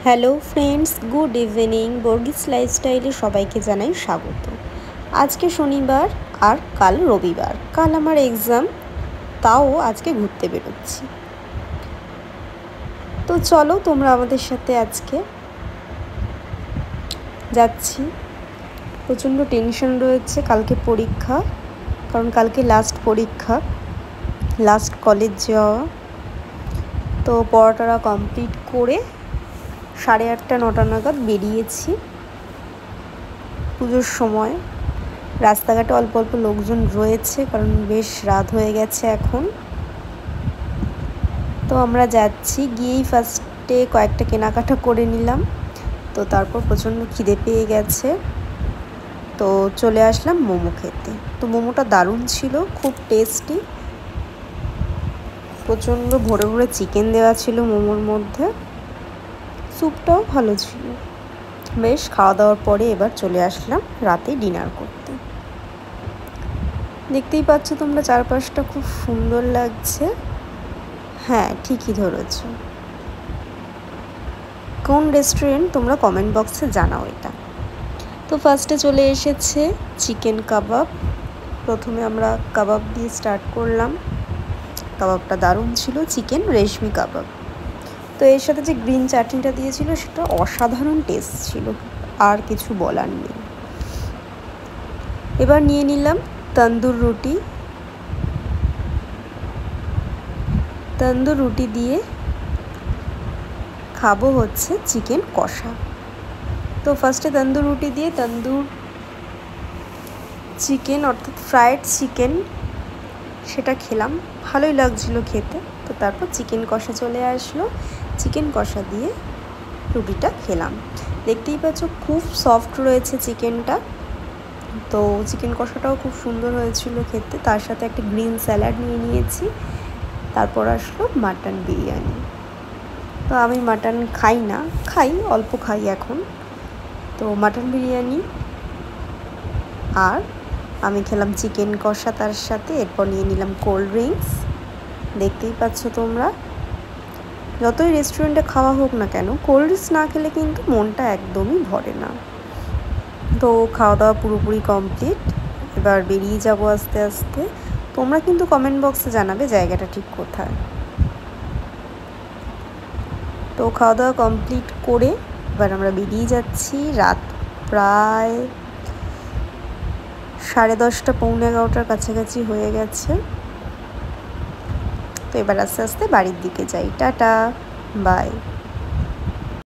Hello friends, good evening. বর্গিস লাইফস্টাইলে সবাইকে জানাই স্বাগত। আজকে শনিবার আর কাল রবিবার। কাল আমার এক্সাম, তাও আজকে ঘুরতে বেরোচ্ছি। তো চলো তোমরা আমাদের সাথে আজকে যাচ্ছি। প্রচণ্ড টেনশন রয়েছে, কালকে পরীক্ষা, কারণ কালকে লাস্ট পরীক্ষা, লাস্ট কলেজ যাওয়া। তো পড়াটা কমপ্লিট করে 8:30 9টা নাগাদ বেরিয়েছি। পুজোর সময় রাস্তাঘাটে অল্প অল্প লোকজন রয়েছে, কারণ বেশ রাত হয়ে গেছে এখন। তো আমরা যাচ্ছি, গিয়েই ফার্স্টে কয়েকটা কেনাকাটা করে নিলাম। তো তারপর প্রচণ্ড খিদে পেয়ে গেছে, তো চলে আসলাম মোমো খেতে। তো মোমোটা দারুণ ছিল, খুব টেস্টি। প্রচণ্ড ভরে ভরে চিকেন দেওয়া ছিল মোমোর মধ্যে, স্যুপটাও ভালো ছিল। বেশ খাওয়া দাওয়ার পরে এবার চলে আসলাম রাতে ডিনার করতে। দেখতেই পাচ্ছ তোমরা, চারপাশটা খুব সুন্দর লাগছে। হ্যাঁ, ঠিকই ধরেছ। কোন রেস্টুরেন্ট তোমরা কমেন্ট বক্সে জানাও এটা। তো ফার্স্টে চলে এসেছে চিকেন কাবাব। প্রথমে আমরা কাবাব দিয়ে স্টার্ট করলাম। কাবাবটা দারুণ ছিল, চিকেন রেশমি কাবাব। তো এর সাথে যে গ্রিন চাটনিটা দিয়েছিল সেটা অসাধারণ টেস্ট ছিল, আর কিছু বলার নেই। এবার নিয়ে নিলাম তন্দুর রুটি। তন্দুর রুটি দিয়ে খাবো হচ্ছে চিকেন কষা। তো ফার্স্টে তন্দুর রুটি দিয়ে তন্দুর চিকেন অর্থাৎ ফ্রায়েড চিকেন সেটা খেলাম, ভালোই লাগছিল খেতে। তো তারপর চিকেন কষা চলে আসলো, চিকেন কষা দিয়ে রুটিটা খেলাম। দেখতেই পাচ্ছ খুব সফট রয়েছে চিকেনটা। তো চিকেন কষাটাও খুব সুন্দর হয়েছিল খেতে। তার সাথে একটা গ্রিন স্যালাড নিয়ে নিয়েছি। তারপর আসলো মাটন বিরিয়ানি। তো আমি মাটন খাই না, খাই অল্প খাই এখন। তো মাটন বিরিয়ানি আর আমি খেলাম চিকেন কষা তার সাথে। এরপর নিয়ে নিলাম কোল্ড ড্রিঙ্কস। দেখতেই পাচ্ছ তোমরা, যতই রেস্টুরেন্টে খাওয়া হোক না কেন, কোল্ড ড্রিঙ্কস না খেলে কিন্তু মনটা একদমই ভরে না। তো খাওয়া দাওয়া পুরোপুরি কমপ্লিট, এবার বেরিয়ে যাবো আস্তে আস্তে। তোমরা কিন্তু কমেন্ট বক্সে জানাবে জায়গাটা ঠিক কোথায়। তো খাওয়া দাওয়া কমপ্লিট করে এবার আমরা বেরিয়ে যাচ্ছি। রাত প্রায় 10:30 পৌনে 11টার কাছাকাছি হয়ে গেছে। তো এবার আস্তে আস্তে বাড়ির দিকে যাই। Tata, by.